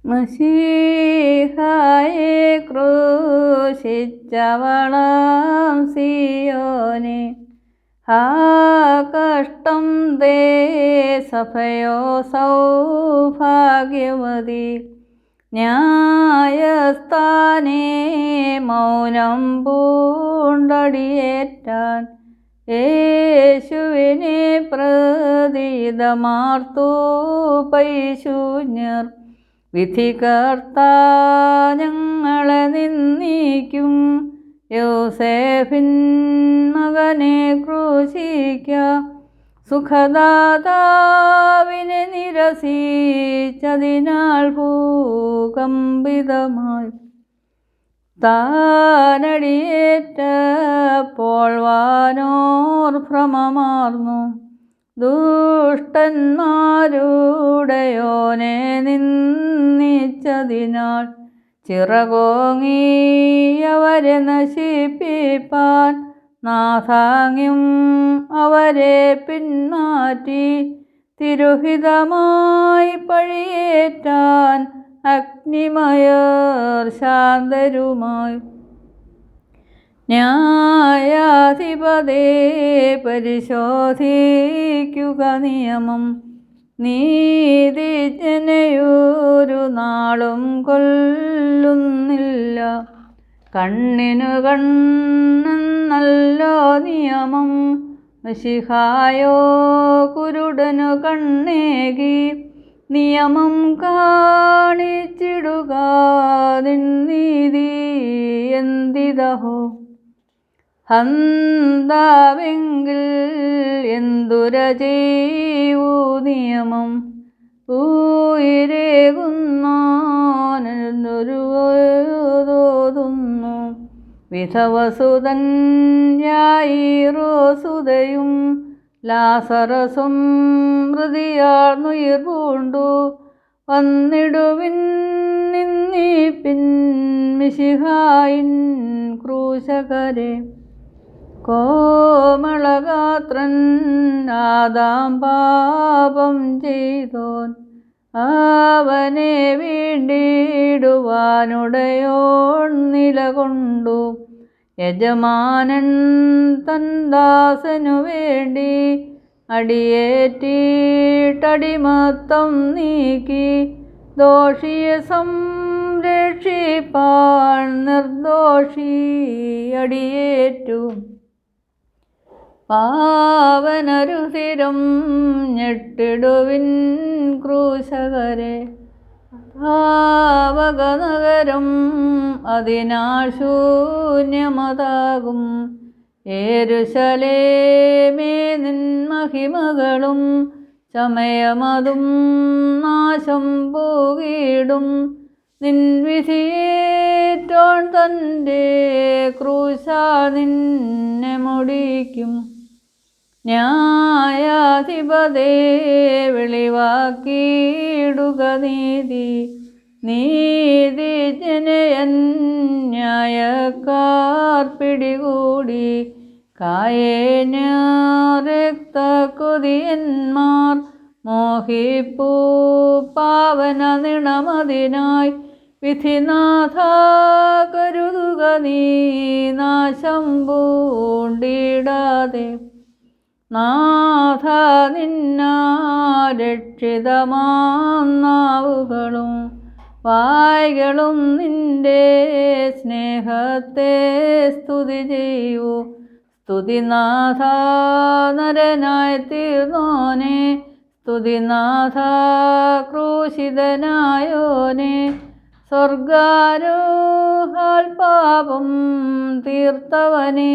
മശീഹായെ ക്രൂശിച്ചവളാം സിയോനെ, ഹാ കഷ്ടം ദേ സഭയോ സൗഭാഗ്യവതി. ന്യായസ്ഥാനേ മൗനം പൂണ്ടടിയേറ്റാൻ യേശുവിനെ പ്രതീതമാർത്തു പൈശൂന്യർ. വിധികർത്താ ഞങ്ങളെ നിന്ദിക്കും, യോസേഫിൻ മകനെ ക്രൂശിക്ക. സുഖദാതാവിനെ നിരസിച്ചതിനാൽ ഭൂകമ്പിതമായി താനടിയേറ്റപ്പോൾ വാനോർ ഭ്രമമാർന്നു. ദുഷ്ടന്മാരുടെയോനെ നിന്ദിച്ചതിനാൽ ചിറകോങ്ങി അവരെ നശിപ്പിപ്പാൻ നാഥാങ്യം അവരെ പിന്മാറ്റി. തിരുഹിതമായി പഴിയേറ്റാൻ അഗ്നിമയർ ശാന്തരുമായി. ന്യായാധിപതേ പരിശോധിക്കുക നിയമം, നീതിജ്ഞനെയൊരു നാളും കൊല്ലുന്നില്ല. കണ്ണിനു കണ്ണെന്നല്ലോ നിയമം, മശിഹായോ കുരുടനു കണ്ണേകി. നിയമം കാണിച്ചിടുക നിൻ നീതി എന്തിതഹോ. ഹന്താവെങ്കിൽ എന്തുര ചെയ്യൂ നിയമം, ഊയിരേകുന്നോനൊരുതോതുന്നു. വിധവസുതൻ യായിറോസുതയും ലാസറസും മൃതിയാർന്നുയിർ പൂണ്ടു. വന്നിടുവിൻ നിന്നിപ്പിൻ മിശിഹായിൻ ക്രൂശകരെ. കോമളഗാത്രൻ ആദാം പാപം ചെയ്തോൻ, അവനെ വീണ്ടിടുവാനുടയോൻ നിലകൊണ്ടു. യജമാനൻ തൻ ദാസനു വേണ്ടി അടിയേറ്റിട്ടടിമത്തം നീക്കി. ദോഷിയെ സംരക്ഷിപ്പാൻ നിർദോഷി അടിയേറ്റു. പാവനരുതിരം ഞെട്ടിടുവിൻ ക്രൂശകരെ. പാവകനഗരം അതിനാൽ ശൂന്യമതാകും. യെരൂശലേമേ നിൻ മഹിമകളും ചമയമതും നാശം പോകിടും. നിൻ വിധിയേറ്റോൻ തൻ്റെ ക്രൂശാൽ നിന്നെ മുടിക്കും. ന്യായാധിപതേ വെളിവാക്കിയിടുക നീതി, നീതിജ്ഞനെയന്യായക്കാർ പിടികൂടി. കായേന്യരക്തകൊതിയന്മാർ മോഹിപ്പൂ പാവന നിണമതിനായി. വിധിനാഥ കരുതുക നീ നാശം പൂണ്ടിടാതെ. നാഥ നിന്നാൽ രക്ഷിതമാം നാവുകളും വായ്കളും നിന്റെ സ്നേഹത്തെ സ്തുതി ചെയ്യൂ. സ്തുതിനാഥ നരനായി തീർന്നോനെ, സ്തുതിനാഥ ക്രൂശിതനായോനെ. സ്വർഗാരോഹാൽ പാപം തീർത്തവനെ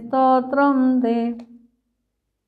സ്തോത്രം തേ.